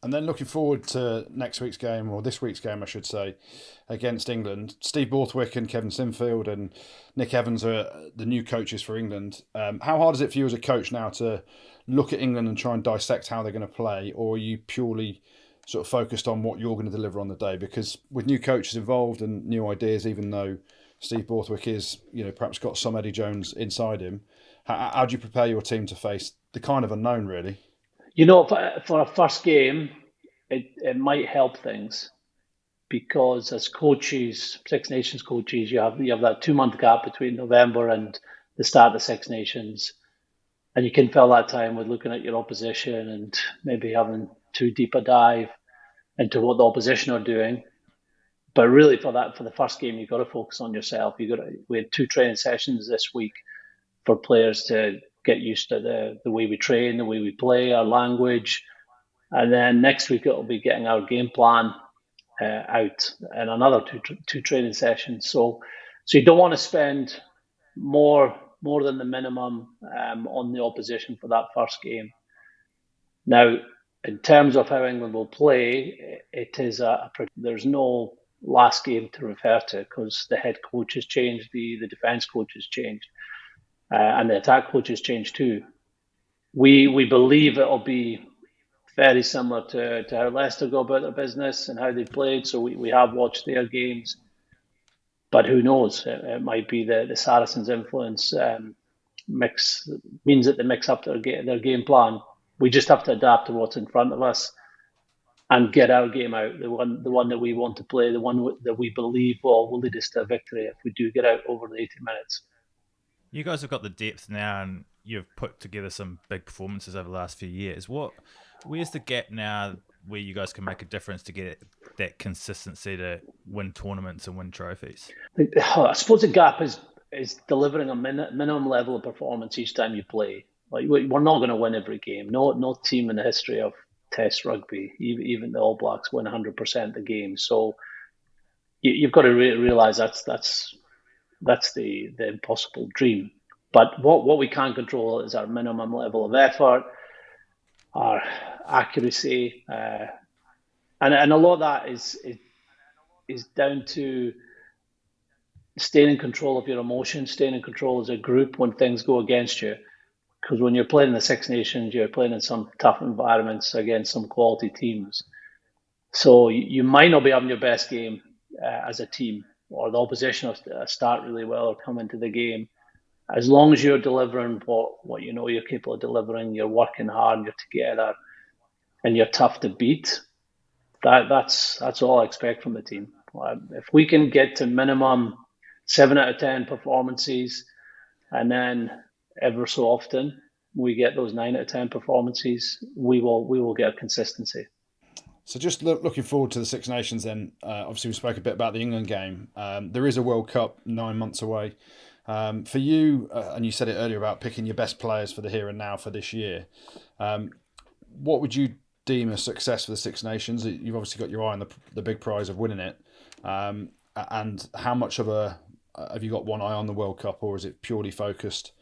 And then looking forward to next week's game, or this week's game, I should say, against England. Steve Borthwick and Kevin Sinfield and Nick Evans are the new coaches for England. How hard is it for you as a coach now to look at England and try and dissect how they're going to play, or are you purely sort of focused on what you're going to deliver on the day? Because with new coaches involved and new ideas, even though Steve Borthwick is, perhaps got some Eddie Jones inside him, how do you prepare your team to face the kind of unknown, really? For a first game, it might help things because as coaches, Six Nations coaches, you have that 2 month gap between November and the start of the Six Nations, and you can fill that time with looking at your opposition and maybe having too deep a dive into what the opposition are doing. But really, for the first game, you've got to focus on yourself. We had 2 training sessions this week for players to get used to the way we train, the way we play, our language, and then next week it'll be getting our game plan out and another two training sessions. So you don't want to spend more than the minimum on the opposition for that first game. Now, in terms of how England will play, it is there's no last game to refer to because the head coach has changed, the defence coach has changed, and the attack coach has changed too. We believe it'll be very similar to how Leicester go about their business and how they played. So we have watched their games, but who knows? It might be the Saracens' influence mix means that they mix up their game plan. We just have to adapt to what's in front of us and get our game out, the one that we want to play, the one that we believe will lead us to a victory if we do get out over the 80 minutes. You guys have got the depth now, and you've put together some big performances over the last few years. Where's the gap now where you guys can make a difference to get that consistency to win tournaments and win trophies? I suppose the gap is delivering a minimum level of performance each time you play. Like we're not going to win every game. No team in the history of Test rugby, even the All Blacks, win 100% of the game. So you've got to realise that's the impossible dream. But what we can control is our minimum level of effort, our accuracy, and a lot of that is down to staying in control of your emotions, staying in control as a group when things go against you. Because when you're playing in the Six Nations, you're playing in some tough environments against some quality teams. So you might not be having your best game as a team, or the opposition will start really well or come into the game. As long as you're delivering what you know you're capable of delivering, you're working hard, you're together, and you're tough to beat. That's all I expect from the team. If we can get to minimum 7 out of 10 performances, and then ever so often we get those 9 out of 10 performances, we will get consistency. So just looking forward to the Six Nations then, obviously we spoke a bit about the England game. There is a World Cup 9 months away. For you, and you said it earlier about picking your best players for the here and now for this year, what would you deem a success for the Six Nations? You've obviously got your eye on the big prize of winning it. And how much of have you got one eye on the World Cup, or is it purely focused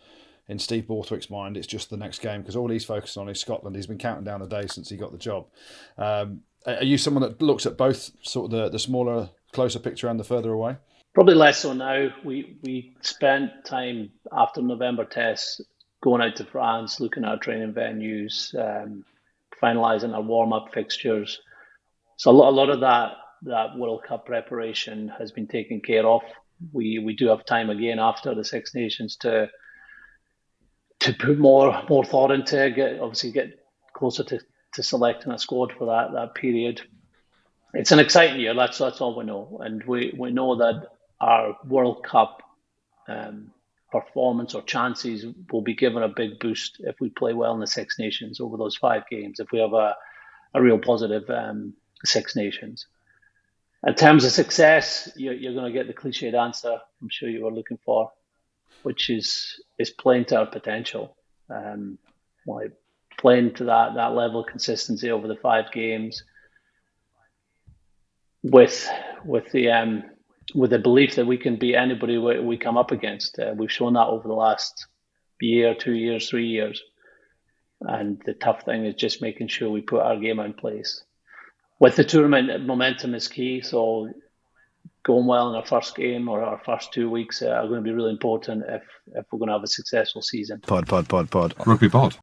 in Steve Borthwick's mind? It's just the next game because all he's focused on is Scotland. He's been counting down the days since he got the job. Are you someone that looks at both sort of the smaller, closer picture and the further away? Probably less so now. We spent time after November tests going out to France, looking at our training venues, finalising our warm up fixtures. So a lot of that World Cup preparation has been taken care of. We do have time again after the Six Nations to put more thought into get closer to selecting a squad for that period. It's an exciting year. That's all we know, and we know that our World Cup performance or chances will be given a big boost if we play well in the Six Nations over those 5 games. If we have a real positive Six Nations. In terms of success, you're going to get the cliched answer I'm sure you were looking for, which is playing to our potential. Like playing to that level of consistency over the 5 games with the belief that we can beat anybody we come up against. We've shown that over the last year, 2 years, 3 years. And the tough thing is just making sure we put our game in place. With the tournament, momentum is key. So going well in our first game or our first 2 weeks are going to be really important if we're going to have a successful season. Pod. Rugby Pod.